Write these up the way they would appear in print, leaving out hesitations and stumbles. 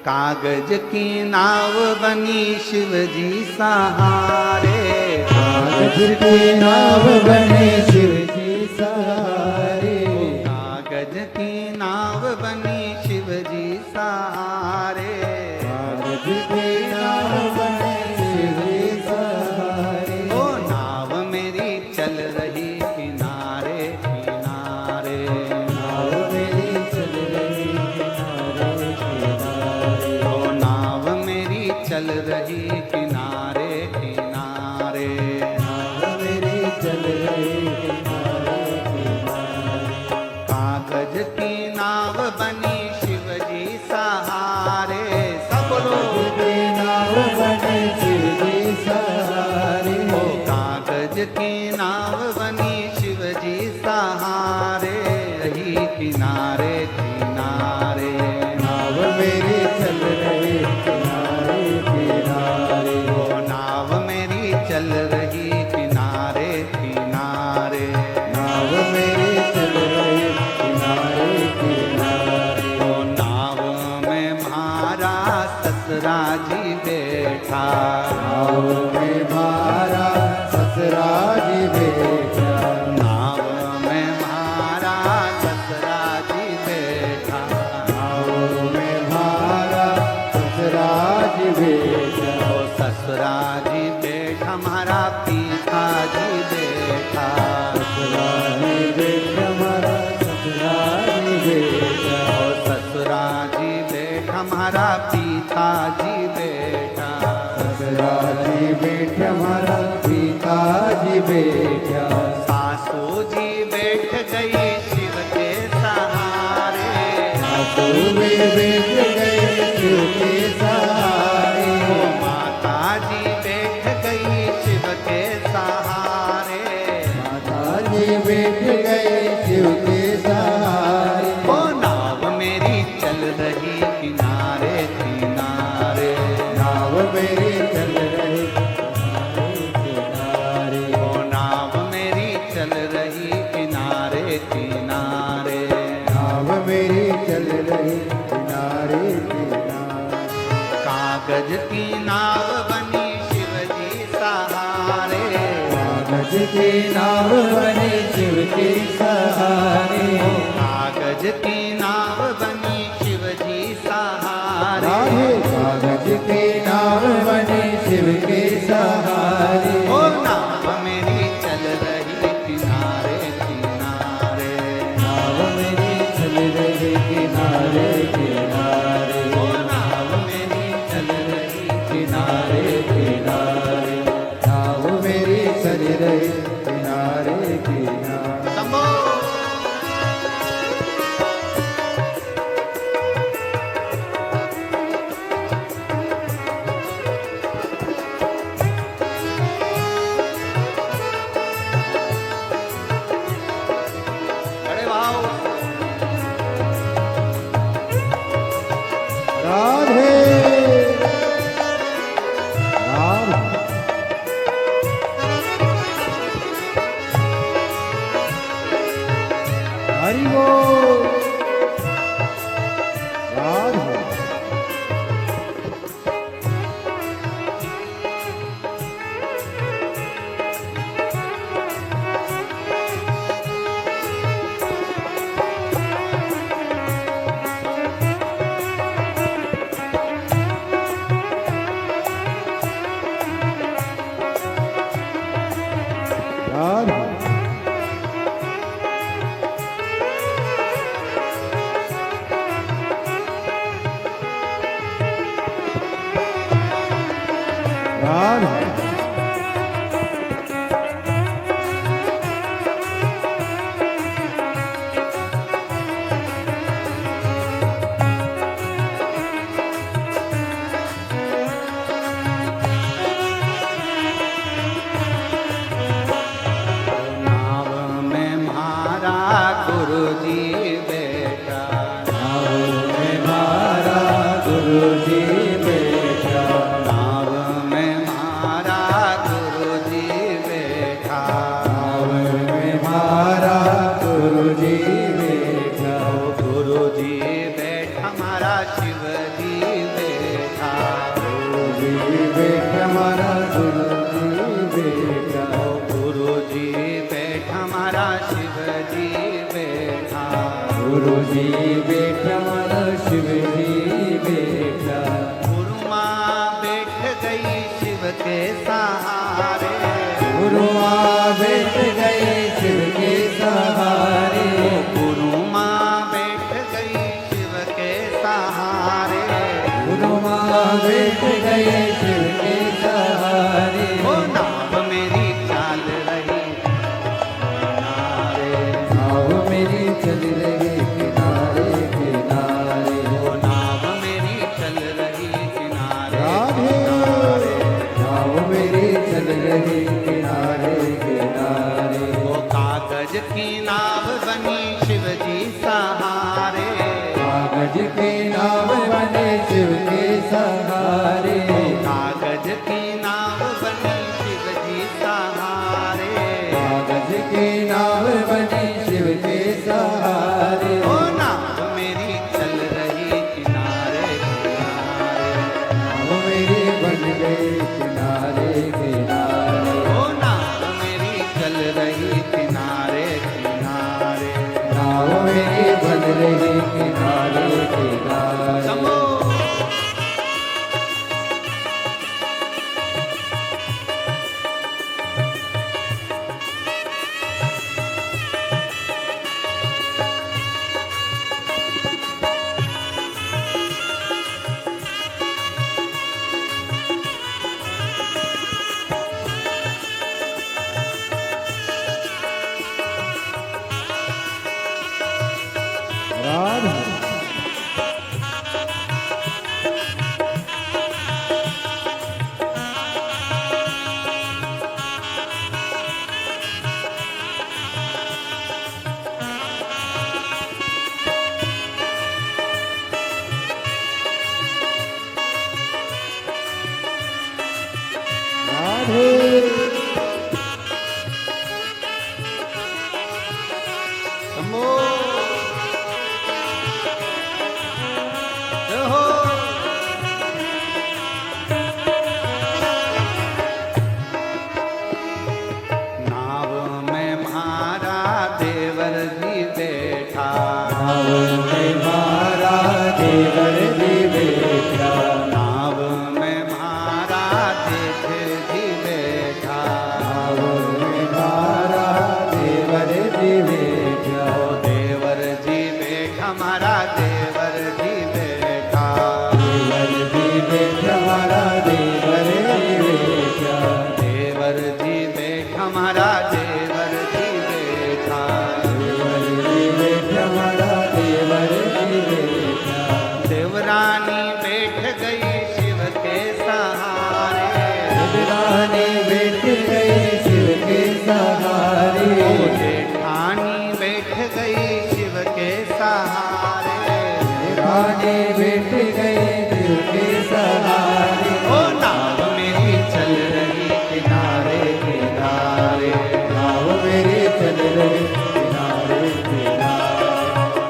कागज की नाव बनी शिव जी सहारे, कागज की नाव बनी शिव जी सहारे, कागज की नाव बनी शिव जी सहारे, कागज की नाव बनी शिव जी सहारे। ओ नाव मेरी चल रही किनारे किनारे, नाव मेरी चल रही किनारे किनारे, ओ नाव मेरी चल रही किनारे किनारे, नाव मेरी चल रही किनारे किनारे। कागज की नाव बनी शिव जी सहारे, सब लोग कागज की नाव बनी शिव जी सहारे, ओ कागज की नाव बनी शिव जी सहारे, रही किनारे किनारे, नाव मेरी चल रही किनारे किनारे, ओ नाव मेरी चल रही किनारे किनारे, नाव मेरी चल रही किनारे किनारे। ओ नाव में म्हारा ससुरा जी बैठा, नाव में मारा ससुरा जी बैठा, नाव में म्हारा ससुरा जी बैठा, नाव में मारा ससुरा जी बैठा, ओ ससुरा जी बैठा हमारा पिता जी बैठा, ससुरा जी बैठा मारा ससुरा जी बैठा, ओ ससुरा जी बैठा हमारा पिता जी बैठा, ससुरा जी बैठा मारा पिता जी बैठा, सासू जी बैठ गई शिव के सहारे, सासू में बैठ गए शिव के सहारे, ओ माता जी बैठ गई शिव के सहारे, माता जी बैठ गए शिव के सहारे। ओ नाव मेरी चल रही किनारे किनारे, नाव मेरी चल रही किनारे, ओ नाव मेरी चल रही किनारे किनारे, नाव मेरी चल रही किनारे किनारे। कागज की नाव बनी शिव जी सहारे, कागज की नाव बनी शिव के सहारे, कागज की नाव बनी शिव जी सहारे, राधे कागज की नाव बनी शिव के सहारे, ओ नाव मेरी चल रही किनारे किनारे, नाव मेरी चल रही किनारे किनारे, ओ नाव मेरी चल रही किनारे किनारे, नाव मेरी चल रही किनारे किनारे। शंभो। अरे वाह, राधे राधे हरि बोल राधे राधे राधे नाव में म्हारा गुरु जी बैठा, नाव में मारा गुरु जी बैठा, नाव में म्हारा शिवजी बैठा मारा शिवजी बैठा। गुरु माँ बैठ गई शिव के सहारे, गुरु माँ बैठ गए शिव के सहारे। गुरु माँ बैठ गई शिव के सहारे, गुरु माँ बैठ गए शिव के सहारे। ओ नाव मेरी चाल रही किनारे, नाव मेरी चल रही किनारे किनारे। ओ नाव मेरी चल रही किनारे राधे नाव मेरी चल रही किनारे किनारे। वो कागज की नाव बनी शिवजी सहारे, कागज के नाव बने शिव के सहारे। कागज की नाव बनी शिवजी सहारे, कागज के नाव बने शिव के सहारे। ओ नाव मेरी चल रही किनारे किनारे, नाव मेरी बन गई किनारे किनारे। ओ नाव मेरी चल रही किनारे किनारे। नाव मेरी बन रही किनारे किनारे। समो राधे राधे समो जय हो। नाव में मारा देवर जी बैठा, नाव में मारा देवर जी बैठा। नाव में मारा जेठ जी बैठा, नाव में मारा देवर जी बैठा। ओ देवर जी बैठा मारा देवर जी बैठा, देवर जी बैठा मारा देवर जी बैठा। देवर जी बैठा मारा देवर जी बैठा, देवर जी बैठा मारा देवर जी बैठा। देवरानी बैठ गई शिव के सहारे, देवरानी बैठ गई शिव के सहारे। ओ जेठानी बैठ गई शिव के सहारे, देवरानी बैठ गई शिव के सहारे। ओ नाव मेरी चल रही किनारे किनारे, नाव मेरी चल रही किनारे किनारे।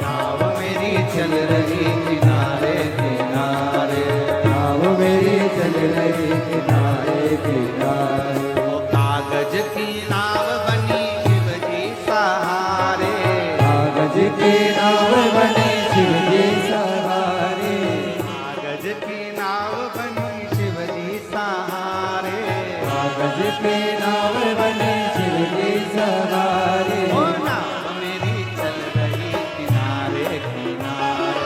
नाव मेरी चल रही किनारे किनारे। नाव मेरी चल रही किनारे किनारे। ओ कागज की नाव बनी शिवजी सहारे, कागज के नाव बने शिव के सहारे। कागज की नाव बनी शिवजी सहारे, कागज के नाव बने शिव के सहारे। ओ नाव मेरी चल रही किनारे किनारे,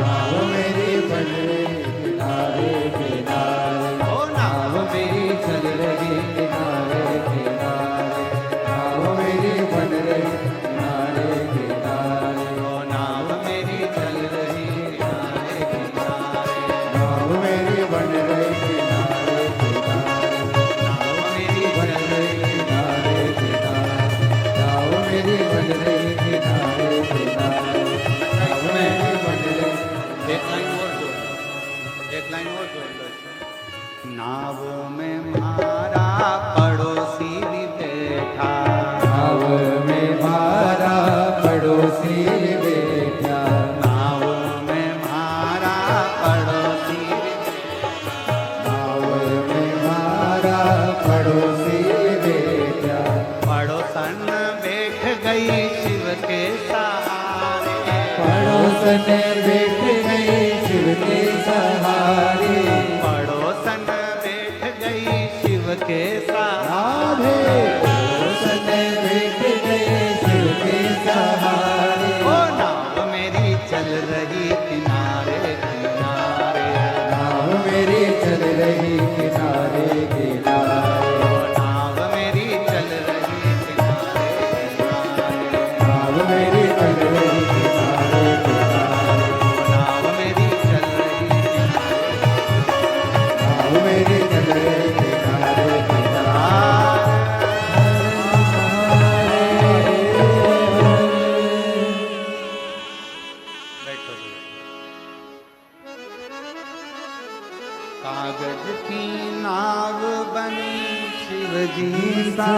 नाव मेरी बन रही किनारे किनारे। ओ नाव नाव मेरी चल रही किनारे किनारे। नाव मेरी बन रही किनारे किनारे। ओ नाव मेरी चल रही किनारे किनारे, नाव मेरी बन रही किनारे किनारे। नाव मेरी बन चल रही रही। किनारे किनारे। नाव मेरी बन रही किनारे किनारे। नाव मेरी बन रही। एक लाइन और जोड़ लो, एक लाइन और जोड़ लो। नाव में मारा पड़ोसी भी बैठा, नाव में मारा पड़ोसी बैठा। नाव में मारा पड़ोसी भी बैठा, नाव में मारा पड़ोसी बैठा। पड़ोसन बैठ गई शिव के सहारे, पड़ोस पड़ोसन बैठ गई शिव के सहारे पड़ोसन बैठ गई शिव के राधे पड़ोसन बैठ गए शिव के सहारे ओ नाव मेरी चल रही किनारे किनारे नाव मेरी चल रही किनारे किनारे ओ नाव मेरी चल रही किनारे किनारे नाव मेरी चल रही किनारे किनारे नाव मेरी चल रही किनारे नाव मेरी चल रही किनारे बैठो कागज की नाव बनी शिव जी सा